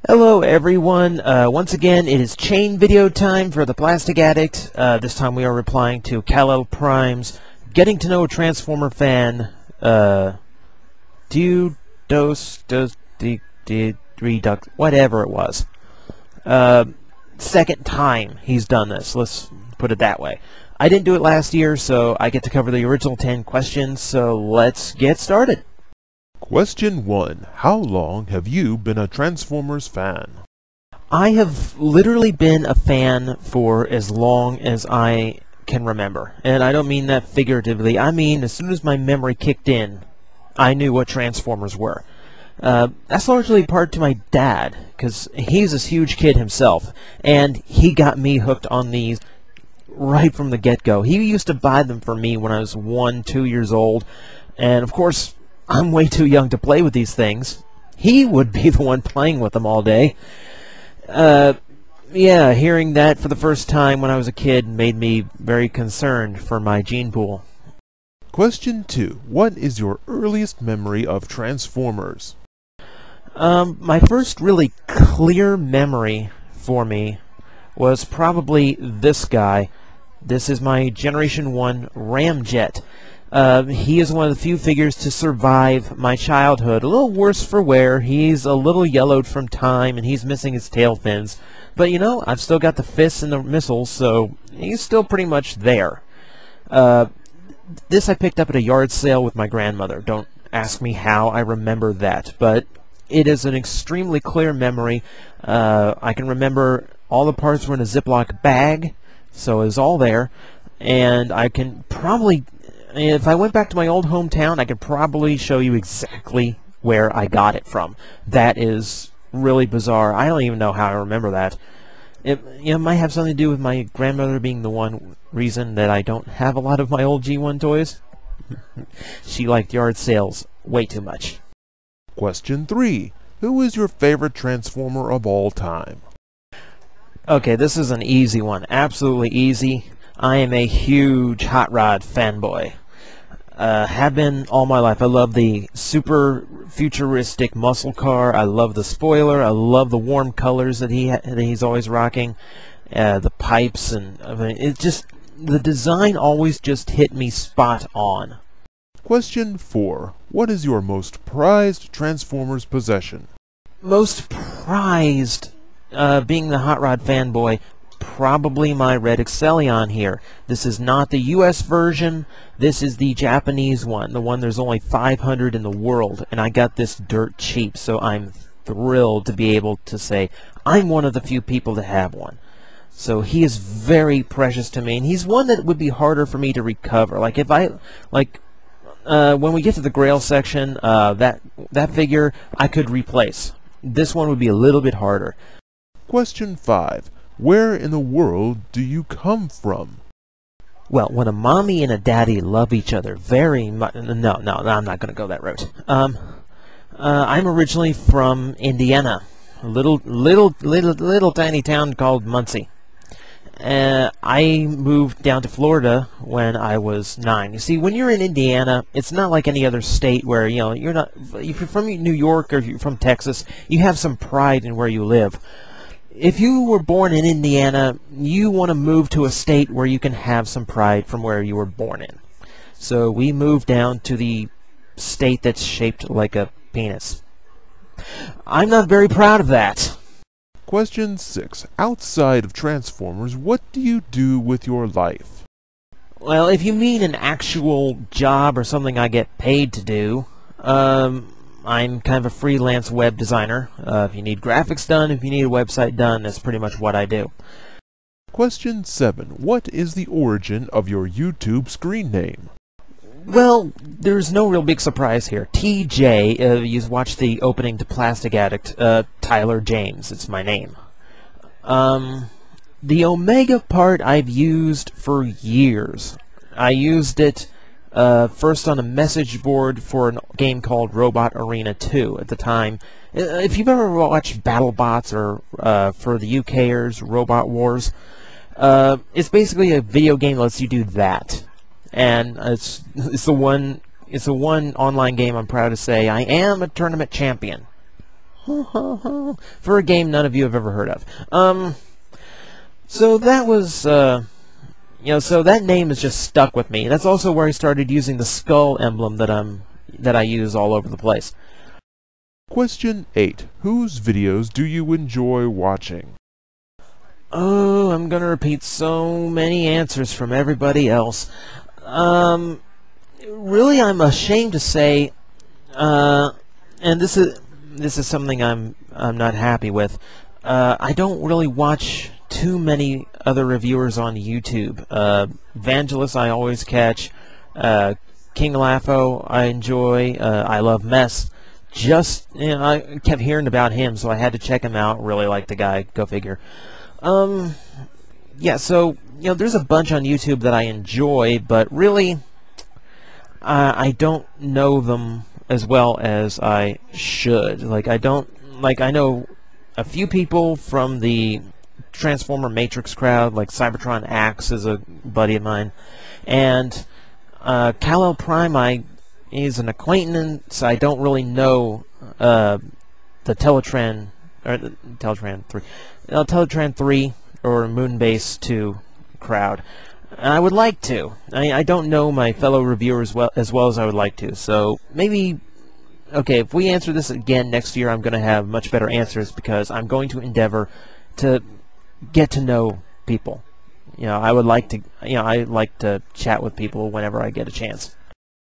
Hello everyone, once again it is chain video time for the Plastic Addict. This time we are replying to KalelPrime's Getting to Know a Transformer Fan, Redux, whatever it was. Second time he's done this, let's put it that way. I didn't do it last year, so I get to cover the original 10 questions, so let's get started. Question 1. How long have you been a Transformers fan? I have literally been a fan for as long as I can remember. And I don't mean that figuratively. I mean, as soon as my memory kicked in, I knew what Transformers were. That's largely part to my dad, because he's this huge kid himself, and he got me hooked on these right from the get-go. He used to buy them for me when I was 1, 2 years old, and of course, I'm way too young to play with these things. He would be the one playing with them all day. Yeah, hearing that for the first time when I was a kid made me very concerned for my gene pool. Question 2. What is your earliest memory of Transformers? My first really clear memory for me was probably this guy. This is my Generation 1 Ramjet. He is one of the few figures to survive my childhood. A little worse for wear. He's a little yellowed from time, and he's missing his tail fins. But, you know, I've still got the fists and the missiles, so he's still pretty much there. This I picked up at a yard sale with my grandmother. Don't ask me how I remember that, but it is an extremely clear memory. I can remember all the parts were in a Ziploc bag, so it was all there, and I can probably... If I went back to my old hometown, I could probably show you exactly where I got it from. That is really bizarre. I don't even know how I remember that. It might have something to do with my grandmother being the one reason that I don't have a lot of my old G1 toys. She liked yard sales way too much. Question 3. Who is your favorite Transformer of all time? Okay, this is an easy one. Absolutely easy. I am a huge Hot Rod fanboy. Have been all my life. I love the super futuristic muscle car. I love the spoiler. I love the warm colors that he's always rocking. The pipes, and I mean, it just, the design always just hit me spot on. Question 4. What is your most prized Transformers possession? Most prized, being the Hot Rod fanboy, probably my Redux here. This is not the US version. This is the Japanese one. The one there's only 500 in the world, and I got this dirt cheap, so I'm thrilled to be able to say I'm one of the few people to have one. So he is very precious to me, and he's one that would be harder for me to recover. Like if I when we get to the grail section, that figure I could replace. This one would be a little bit harder. Question 5. Where in the world do you come from? Well, when a mommy and a daddy love each other very much... No, I'm not going to go that route. I'm originally from Indiana, a little tiny town called Muncie. I moved down to Florida when I was 9. You see, when you're in Indiana, it's not like any other state where, you know, if you're from New York or if you're from Texas, you have some pride in where you live. If you were born in Indiana, you want to move to a state where you can have some pride from where you were born in. So we moved down to the state that's shaped like a penis. I'm not very proud of that. Question 6. Outside of Transformers, what do you do with your life? Well, if you mean an actual job or something I get paid to do, I'm kind of a freelance web designer. If you need graphics done, if you need a website done, that's pretty much what I do. Question 7. What is the origin of your YouTube screen name? Well, there's no real big surprise here. TJ, you watched the opening to Plastic Addict, Tyler James, it's my name. The Omega part I've used for years. I used it first on a message board for a game called Robot Arena 2 at the time. If you've ever watched BattleBots or for the UKers, Robot Wars, it's basically a video game that lets you do that. And it's the one online game I'm proud to say I am a tournament champion. For a game none of you have ever heard of. So that was, so that name is just stuck with me. That's also where I started using the skull emblem that I use all over the place. Question 8. Whose videos do you enjoy watching? Oh, I'm gonna repeat so many answers from everybody else. Really, I'm ashamed to say, and this is something I'm not happy with. I don't really watch too many other reviewers on YouTube. Vangelis I always catch. King Lafo I enjoy. I Love Mess. I kept hearing about him, so I had to check him out. Really like the guy. Go figure. Yeah, so, there's a bunch on YouTube that I enjoy, but really, I don't know them as well as I should. I know a few people from the Transformer Matrix crowd, like Cybertron Axe is a buddy of mine, and KalelPrime is an acquaintance. I don't really know the Teletran 3 or Moonbase 2 crowd. I would like to. I don't know my fellow reviewers as well as I would like to. So maybe, okay, if we answer this again next year, I'm going to have much better answers because I'm going to endeavor to get to know people. I would like to. I like to chat with people whenever I get a chance.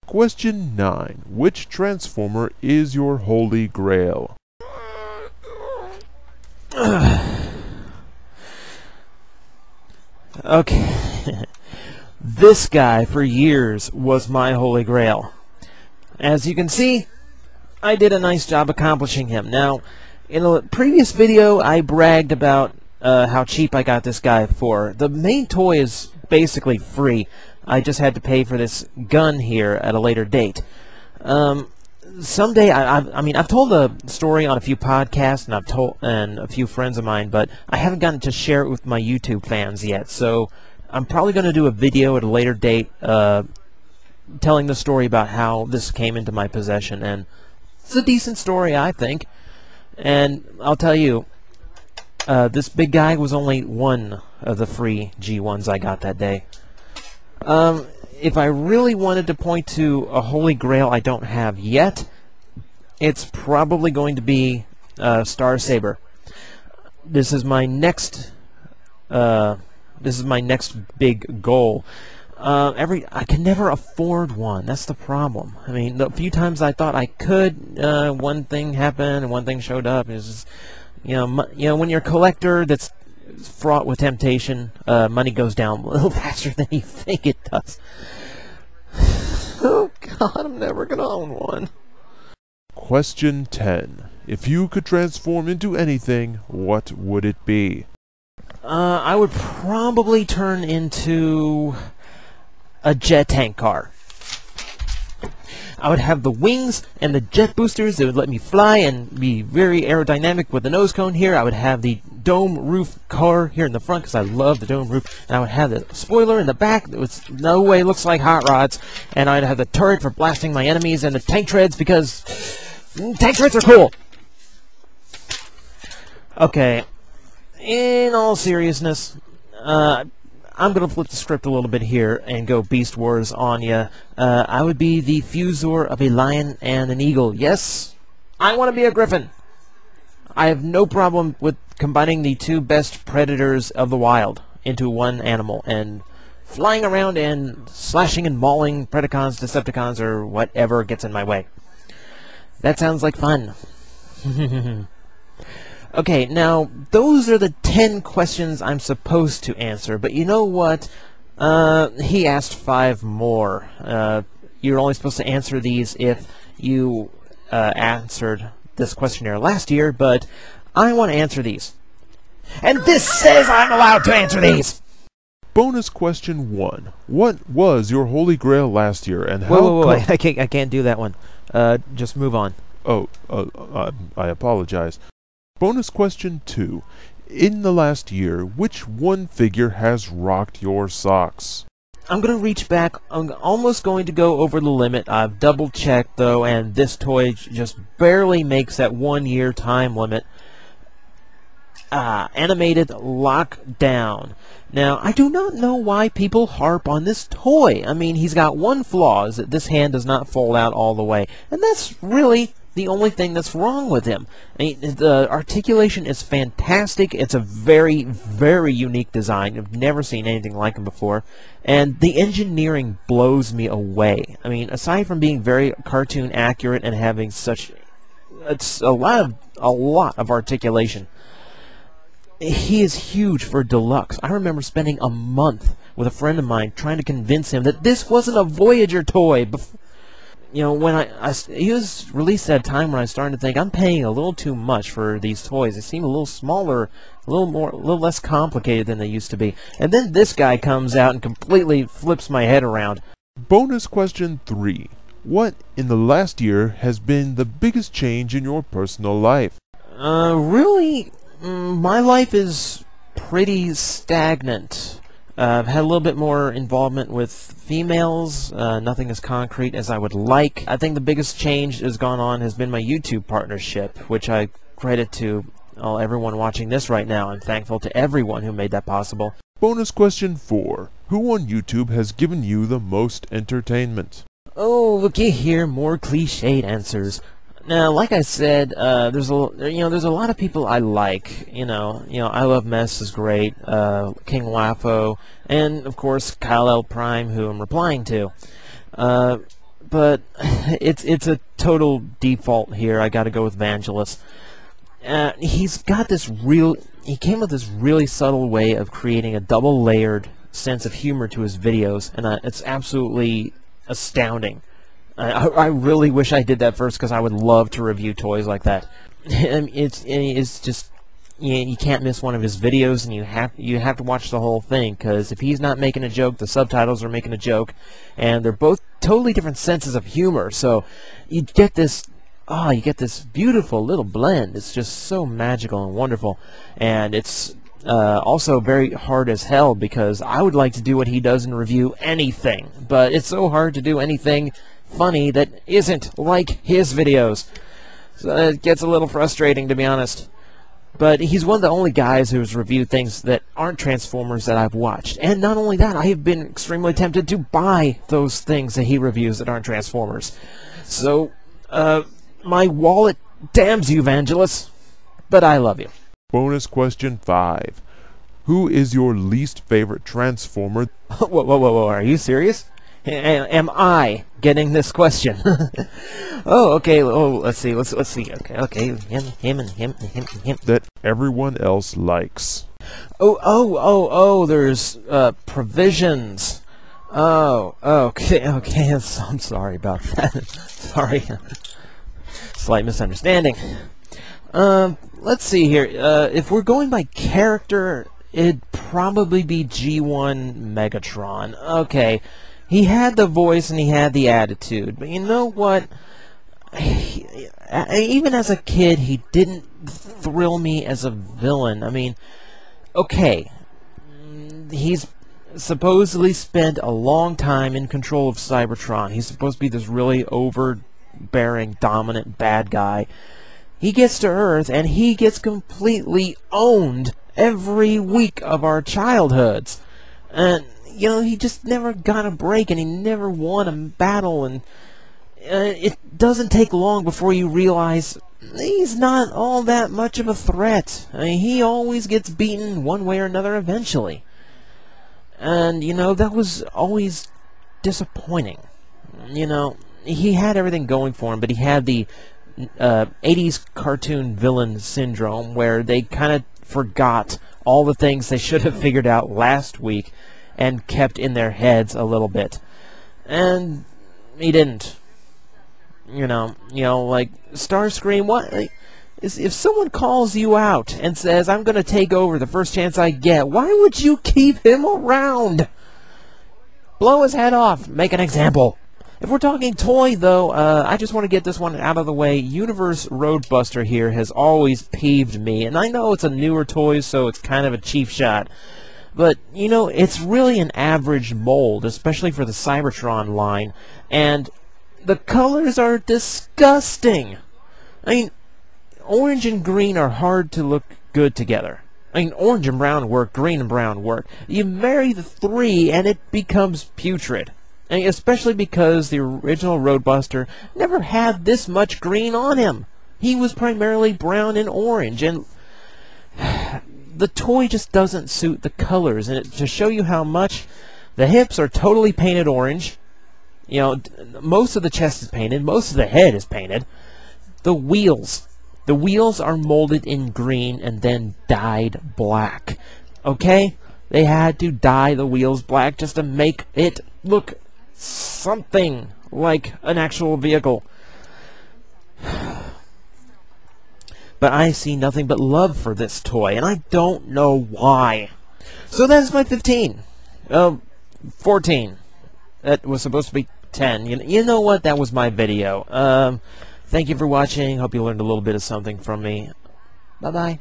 Question 9. Which Transformer is your holy grail? Okay. This guy, for years, was my holy grail. As you can see, I did a nice job accomplishing him. Now, in a previous video, I bragged about how cheap I got this guy for. The main toy is basically free. I just had to pay for this gun here at a later date. Someday, I've told the story on a few podcasts, and a few friends of mine, but I haven't gotten to share it with my YouTube fans yet. So I'm probably going to do a video at a later date, telling the story about how this came into my possession, and it's a decent story, I think. And I'll tell you, this big guy was only one of the free G1s I got that day. If I really wanted to point to a holy grail I don't have yet, it's probably going to be Star Saber. This is my next big goal. I can never afford one. That's the problem. I mean, the few times I thought I could, one thing happened and one thing showed up. It's just, when you're a collector that's fraught with temptation, money goes down a little faster than you think it does. Oh God, I'm never gonna own one. Question 10. If you could transform into anything, what would it be? I would probably turn into a jet tank car. I would have the wings and the jet boosters that would let me fly and be very aerodynamic with the nose cone here. I would have the dome roof car here in the front because I love the dome roof. And I would have the spoiler in the back that was no way looks like hot rods. And I'd have the turret for blasting my enemies and the tank treads because tank treads are cool. Okay, in all seriousness, I'm going to flip the script a little bit here and go Beast Wars on ya. I would be the fusor of a lion and an eagle. Yes, I want to be a griffin. I have no problem with combining the two best predators of the wild into one animal and flying around and slashing and mauling Predacons, Decepticons, or whatever gets in my way. That sounds like fun. Okay, now, those are the 10 questions I'm supposed to answer, but you know what? He asked 5 more. You're only supposed to answer these if you answered this questionnaire last year, but I want to answer these. And this says I'm allowed to answer these! Bonus question 1. What was your holy grail last year, and how... Whoa, I can't do that one. Just move on. Oh, I apologize. Bonus question 2. In the last year, which one figure has rocked your socks? I'm going to reach back. I'm almost going to go over the limit. I've double-checked, though, and this toy just barely makes that 1-year time limit. Animated lockdown. Now, I do not know why people harp on this toy. I mean, he's got one flaw, is that this hand does not fold out all the way. And that's really the only thing that's wrong with him. I mean, the articulation is fantastic. It's a very, very unique design. I've never seen anything like him before. And the engineering blows me away. I mean, aside from being very cartoon accurate and having such... it's a lot of articulation. He is huge for Deluxe. I remember spending a month with a friend of mine trying to convince him that this wasn't a Voyager toy. You know, when he was released at a time when I was starting to think I'm paying a little too much for these toys. They seem a little smaller, a little less complicated than they used to be. And then this guy comes out and completely flips my head around. Bonus question 3. What in the last year has been the biggest change in your personal life? Really, my life is pretty stagnant. I've had a little bit more involvement with females, nothing as concrete as I would like. I think the biggest change that's gone on has been my YouTube partnership, which I credit to everyone watching this right now. I'm thankful to everyone who made that possible. Bonus question 4. Who on YouTube has given you the most entertainment? Oh, looky here, more cliched answers. Now, like I said, there's a lot of people I like. You know, I Love Mess is great. King Waffo, and of course KalelPrime, who I'm replying to. But it's a total default here. I got to go with Vangelis. He's got this he came with this really subtle way of creating a double-layered sense of humor to his videos, and it's absolutely astounding. I really wish I did that first, because I would love to review toys like that. It's just you can't miss one of his videos, and you have to watch the whole thing, because if he's not making a joke, the subtitles are making a joke, and they're both totally different senses of humor. So you get this beautiful little blend. It's just so magical and wonderful, and it's also very hard as hell, because I would like to do what he does and review anything, but it's so hard to do anything funny that isn't like his videos. So it gets a little frustrating, to be honest. But he's one of the only guys who's reviewed things that aren't Transformers that I've watched. And not only that, I have been extremely tempted to buy those things that he reviews that aren't Transformers. So, my wallet damns you, Vangelis. But I love you. Bonus question 5. Who is your least favorite Transformer? Whoa, are you serious? Am I getting this question? Oh, okay. Oh, let's see. Let's see. Okay. Him. That everyone else likes. Oh. There's provisions. Oh, okay. I'm sorry about that. Sorry. Slight misunderstanding. Let's see here. If we're going by character, it'd probably be G1 Megatron. Okay. He had the voice and he had the attitude, but you know what? Even as a kid, he didn't thrill me as a villain. I mean, okay, he's supposedly spent a long time in control of Cybertron. He's supposed to be this really overbearing, dominant bad guy. He gets to Earth and he gets completely owned every week of our childhoods. And you know, he just never got a break, and he never won a battle, and it doesn't take long before you realize he's not all that much of a threat. I mean, he always gets beaten one way or another eventually. And, you know, that was always disappointing. You know, he had everything going for him, but he had the 80s cartoon villain syndrome, where they kind of forgot all the things they should have figured out last week and kept in their heads a little bit. And he didn't. You know, like Starscream, what? Like, if someone calls you out and says, I'm going to take over the first chance I get, why would you keep him around? Blow his head off. Make an example. If we're talking toy, though, I just want to get this one out of the way. Universe Roadbuster here has always peeved me, and I know it's a newer toy, so it's kind of a cheap shot. But, you know, it's really an average mold, especially for the Cybertron line, and the colors are disgusting. I mean, orange and green are hard to look good together. I mean, orange and brown work, green and brown work. You marry the three and it becomes putrid. I mean, especially because the original Roadbuster never had this much green on him. He was primarily brown and orange, and the toy just doesn't suit the colors. And to show you how much, the hips are totally painted orange. You know, most of the chest is painted, most of the head is painted. The wheels are molded in green and then dyed black. Okay? They had to dye the wheels black just to make it look something like an actual vehicle. But I see nothing but love for this toy, and I don't know why. So that's my 15. 14. That was supposed to be 10. You know what? That was my video. Thank you for watching. Hope you learned a little bit of something from me. Bye-bye.